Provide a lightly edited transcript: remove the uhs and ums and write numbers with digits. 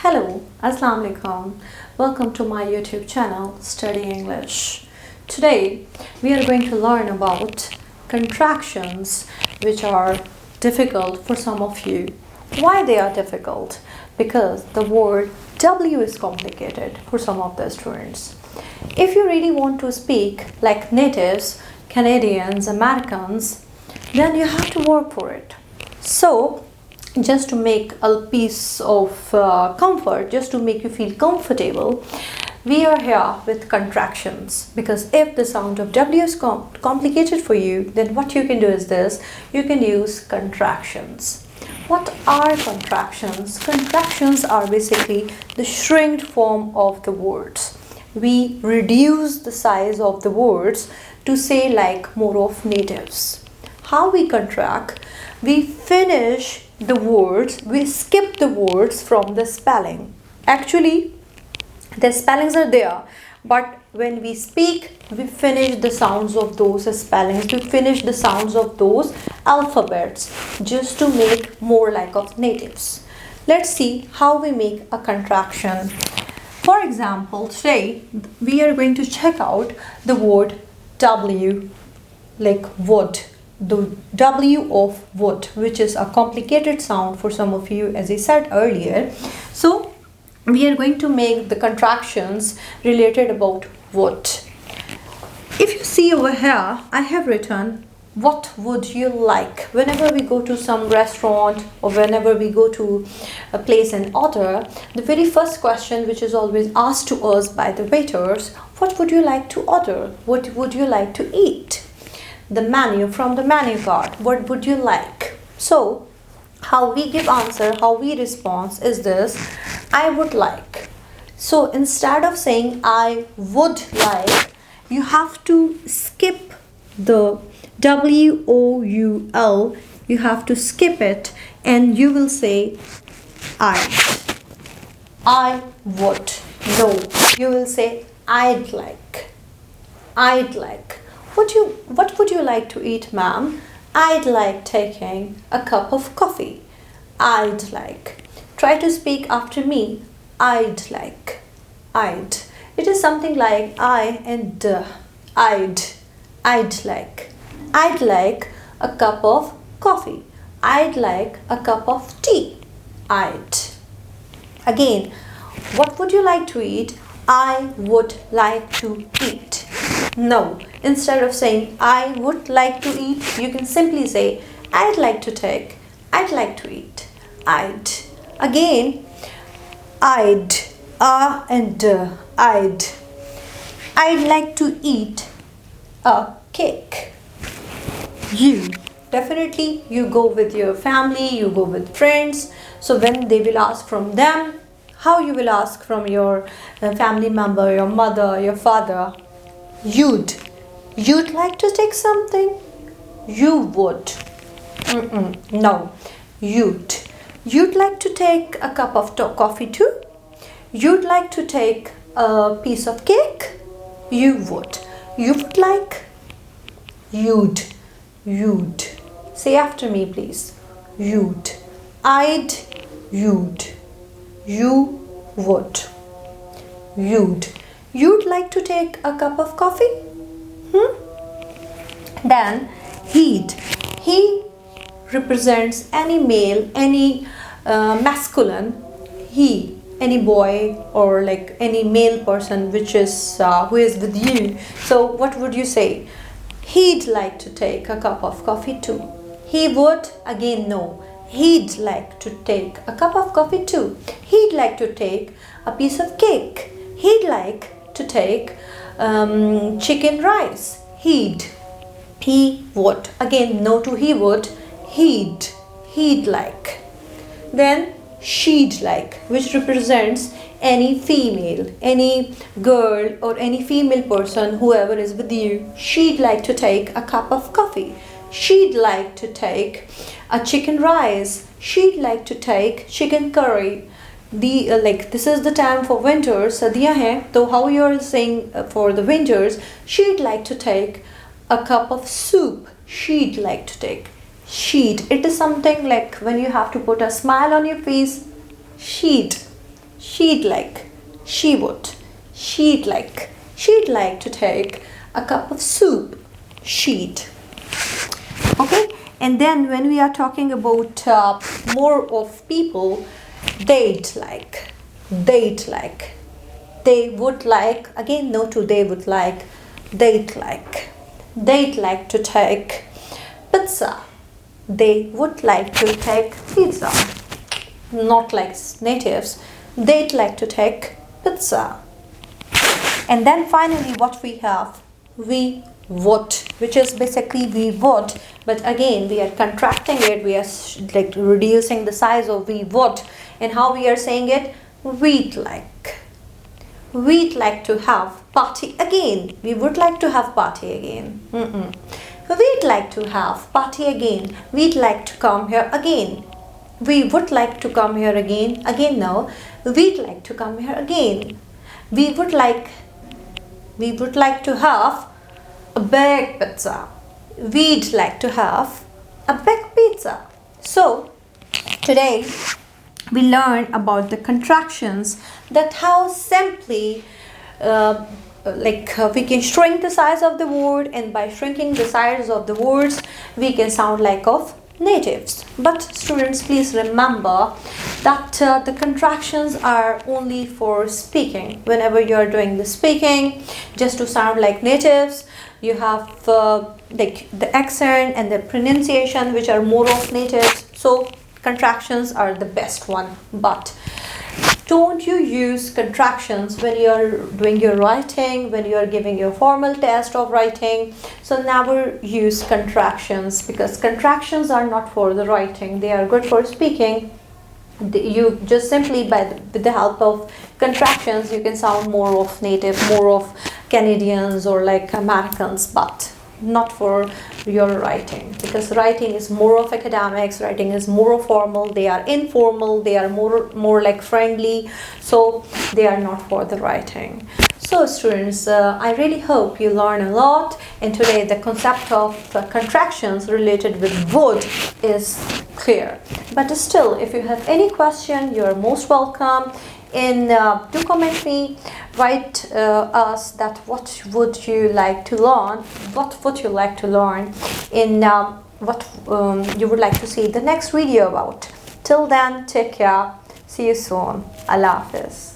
Hello, Assalamu alaikum. Welcome to my YouTube channel Study English. Today we are going to learn about contractions which are difficult for some of you. Why they are difficult? Because the word W is complicated for some of the students. If you really want to speak like natives, Canadians, Americans, then you have to work for it. So just to make a piece of comfort, just to make you feel comfortable, we are here with contractions, because if the sound of W is complicated for you, then what you can do is this: you can use contractions. What are contractions? Contractions are basically the shrinked form of the words. We reduce the size of the words to say like more of natives. How we contract? We finish the words, we skip the words from the spelling. Actually, the spellings are there, but when we speak, we finish the sounds of those spellings, we finish the sounds of those alphabets just to make more like of natives. Let's see how we make a contraction. For example, today we are going to check out the word W, like wood. The W of wood, which is a complicated sound for some of you, as I said earlier. So we are going to make the contractions related about wood. If you see over here, I have written, what would you like? Whenever we go to some restaurant or whenever we go to a place and order, the very first question which is always asked to us by the waiters: what would you like to order? What would you like to eat? The menu, from the menu card, what would you like? So how we give answer, how we respond is this: I would like. So instead of saying I would like, you have to skip the WOUL, you have to skip it, and you will say I would. No, you will say I'd like. I'd like. What would you like to eat, ma'am? I'd like taking a cup of coffee. I'd like. Try to speak after me. I'd like. I'd. It is something like I and the. I'd like. I'd like a cup of coffee. I'd like a cup of tea. I'd. Again, what would you like to eat? I would like to eat. No, instead of saying I would like to eat, you can simply say I'd like to take, I'd like to eat, I'd. Again, I'd, and I'd. I'd like to eat a cake. You. Definitely you go with your family, you go with friends. So when they will ask from them, how you will ask from your family member, your mother, your father? You'd like to take something? You would. No, you'd like to take a cup of coffee too? You'd like to take a piece of cake? You would. You would like? You'd. Say after me, please. You'd. I'd. You'd. You would. You'd like to take a cup of coffee? Then he'd. He represents any male, any masculine. He, any boy or like any male person which is who is with you. So what would you say? He'd like to take a cup of coffee too. He would. Again, no. He'd like to take a cup of coffee too. He'd like to take a piece of cake. He'd like to take chicken rice. He would. Again, no to he would. He'd like. Then she'd like, which represents any female, any girl or any female person, whoever is with you. She'd like to take a cup of coffee. She'd like to take a chicken rice. She'd like to take chicken curry. This is the time for winter, सर्दियाँ हैं, तो how you are saying for the winters, she'd like to take a cup of soup. She'd like to take. It is something like when you have to put a smile on your face. She'd she'd like, she would, she'd like to take a cup of soup, she'd. Okay, and then when we are talking about more of people, they'd like, they would like, again no to they would like, they'd like to take pizza, they would like to take pizza, not like natives, they'd like to take pizza. And then finally what we have, we would, which is basically we would, but again we are contracting it, we are like reducing the size of we would. And how we are saying it, we'd like to have party again, we would like to have party again. We'd like to have party again, we'd like to come here again, we would like to come here again, no, we'd like to come here again, we would like to have a big pizza, we'd like to have a big pizza. So today we learn about the contractions, that how simply we can shrink the size of the word, and by shrinking the size of the words we can sound like of natives. But students, please remember that the contractions are only for speaking. Whenever you are doing the speaking just to sound like natives, you have like the accent and the pronunciation which are more of natives, so contractions are the best one. But don't you use contractions when you are doing your writing, when you are giving your formal test of writing. So never use contractions, because contractions are not for the writing, they are good for speaking. You just simply with the help of contractions you can sound more of native, more of Canadians or like Americans, but not for your writing, because writing is more of academics, writing is more formal, they are informal, they are more like friendly, so they are not for the writing. So students, I really hope you learn a lot, and today the concept of contractions related with would is clear. But still, if you have any question, you are most welcome. And do comment me, write us that what would you like to learn, in what you would like to see the next video about. Till then, take care, see you soon, Allah Hafiz.